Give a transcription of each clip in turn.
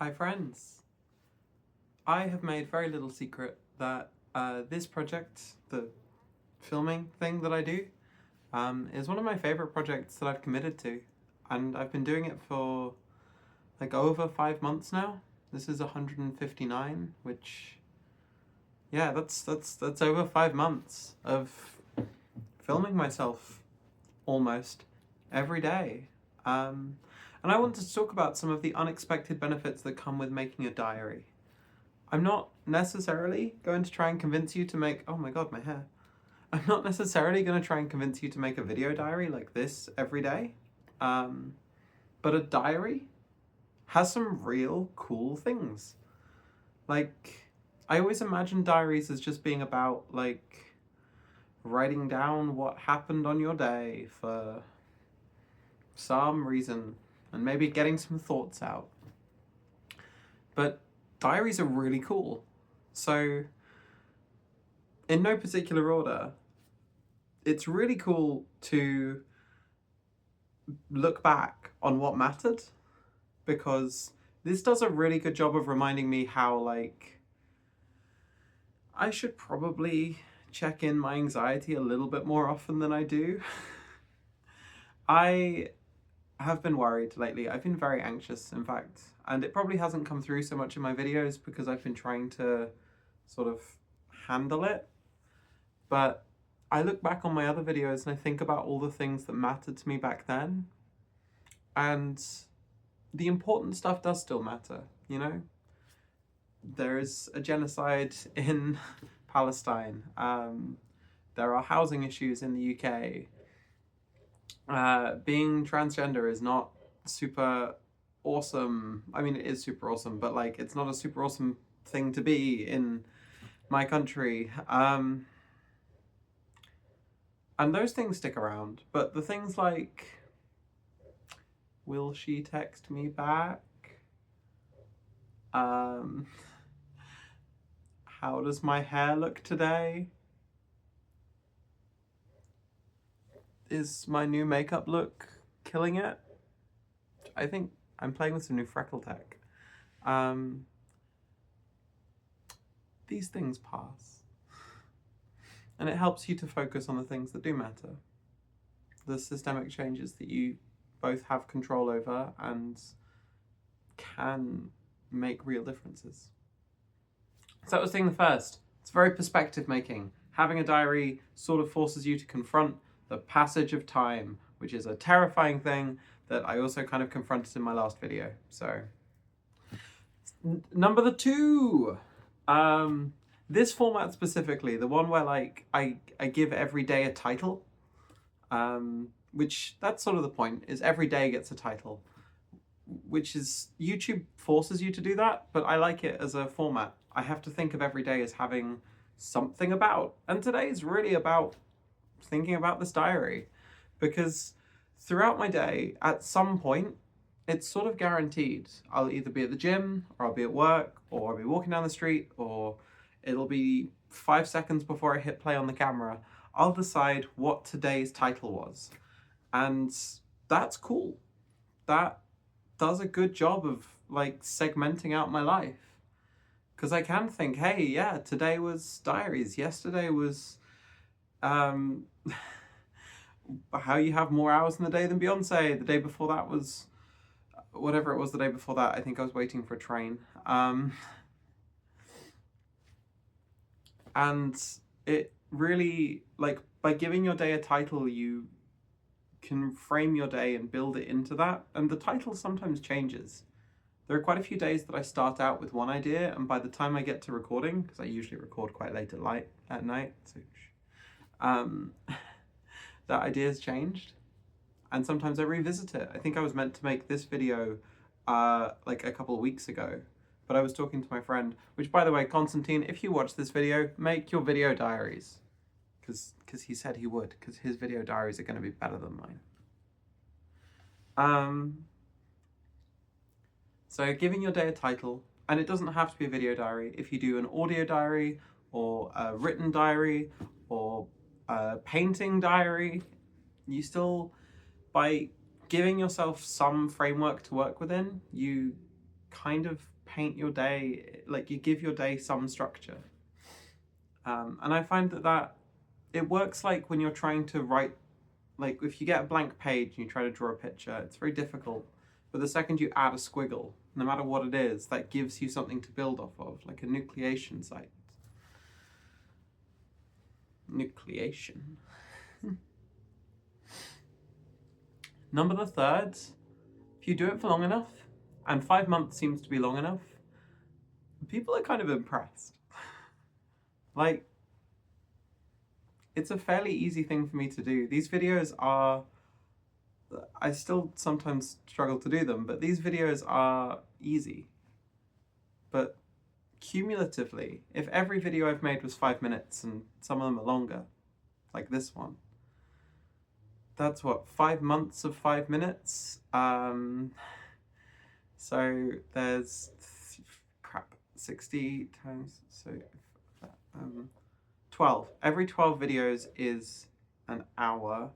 Hi friends! I have made very little secret that this project, the filming thing that I do, is one of my favourite projects that I've committed to. And I've been doing it for like over 5 months now. This is 159, which, yeah, that's over 5 months of filming myself almost every day. And I wanted to talk about some of the unexpected benefits that come with making a diary. I'm not necessarily going to try and convince you to make, oh my god, my hair. I'm not necessarily going to try and convince you to make a video diary like this every day. But a diary has some real cool things. Like, I always imagine diaries as just being about, like, writing down what happened on your day for some reason and maybe getting some thoughts out. But diaries are really cool. So, in no particular order, it's really cool to look back on what mattered, because this does a really good job of reminding me how, like, I should probably check in my anxiety a little bit more often than I do. I have been worried lately. I've been very anxious, in fact, and it probably hasn't come through so much in my videos because I've been trying to sort of handle it. But I look back on my other videos and I think about all the things that mattered to me back then, and the important stuff does still matter, you know? There is a genocide in Palestine. There are housing issues in the UK. Being transgender is not super awesome. I mean, it is super awesome, but like, it's not a super awesome thing to be in my country. And those things stick around, but the things like, will she text me back? How does my hair look today? Is my new makeup look killing it? I think I'm playing with some new freckle tech. These things pass. And it helps you to focus on the things that do matter. The systemic changes that you both have control over and can make real differences. So that was thing the first. It's very perspective making. Having a diary sort of forces you to confront the passage of time, which is a terrifying thing that I also kind of confronted in my last video. So, number two. This format specifically, the one where like I give every day a title, which that's sort of the point, is every day gets a title, which is, YouTube forces you to do that, but I like it as a format. I have to think of every day as having something about, and today is really about thinking about this diary, because throughout my day, at some point, it's sort of guaranteed. I'll either be at the gym, or I'll be at work, or I'll be walking down the street, or it'll be 5 seconds before I hit play on the camera. I'll decide what today's title was. And that's cool. That does a good job of like segmenting out my life. Because I can think, hey, yeah, today was Diaries. Yesterday was how you have more hours in the day than Beyonce. The day before that was whatever it was the day before that. I think I was waiting for a train. And it really, like, by giving your day a title, you can frame your day and build it into that. And the title sometimes changes. There are quite a few days that I start out with one idea, and by the time I get to recording, because I usually record quite late at night, so that idea has changed. And sometimes I revisit it. I think I was meant to make this video like a couple of weeks ago, but I was talking to my friend, which, by the way, Constantine, if you watch this video, make your video diaries. Because he said he would, because his video diaries are going to be better than mine. So giving your day a title, and it doesn't have to be a video diary. If you do an audio diary, or a written diary, or a painting diary, you still, by giving yourself some framework to work within, you kind of paint your day, like you give your day some structure. And I find that it works like when you're trying to write, like if you get a blank page and you try to draw a picture, it's very difficult. But the second you add a squiggle, no matter what it is, that gives you something to build off of, like a nucleation site. Nucleation. Number the third, if you do it for long enough, and 5 months seems to be long enough, people are kind of impressed. Like, it's a fairly easy thing for me to do. These videos are, I still sometimes struggle to do them, but these videos are easy. But cumulatively, if every video I've made was 5 minutes and some of them are longer, like this one, that's what, 5 months of 5 minutes? So there's, 60 times, so 12. Every 12 videos is an hour.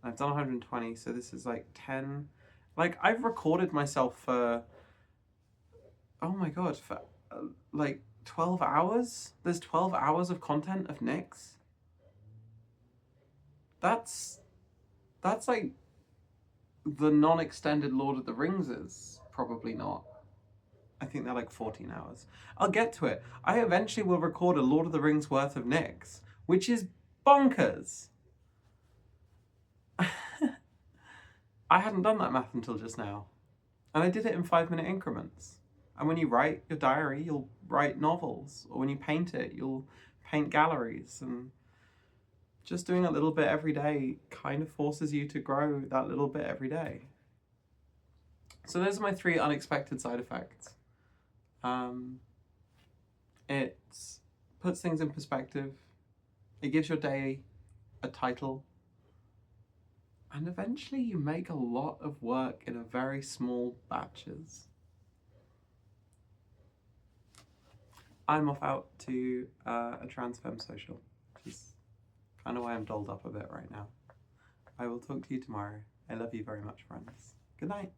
I've done 120, so this is like 10. Like, I've recorded myself for, oh my god, for like 12 hours? There's 12 hours of content of Nick's? That's like the non-extended Lord of the Rings is. Probably not. I think they're like 14 hours. I'll get to it. I eventually will record a Lord of the Rings worth of Nick's, which is bonkers. I hadn't done that math until just now. And I did it in 5-minute increments. And when you write your diary, you'll write novels. Or when you paint it, you'll paint galleries. And just doing a little bit every day kind of forces you to grow that little bit every day. So those are my 3 unexpected side effects. It puts things in perspective. It gives your day a title. And eventually you make a lot of work in a very small batches. I'm off out to a trans femme social, which is kind of why I'm dolled up a bit right now. I will talk to you tomorrow. I love you very much, friends. Good night.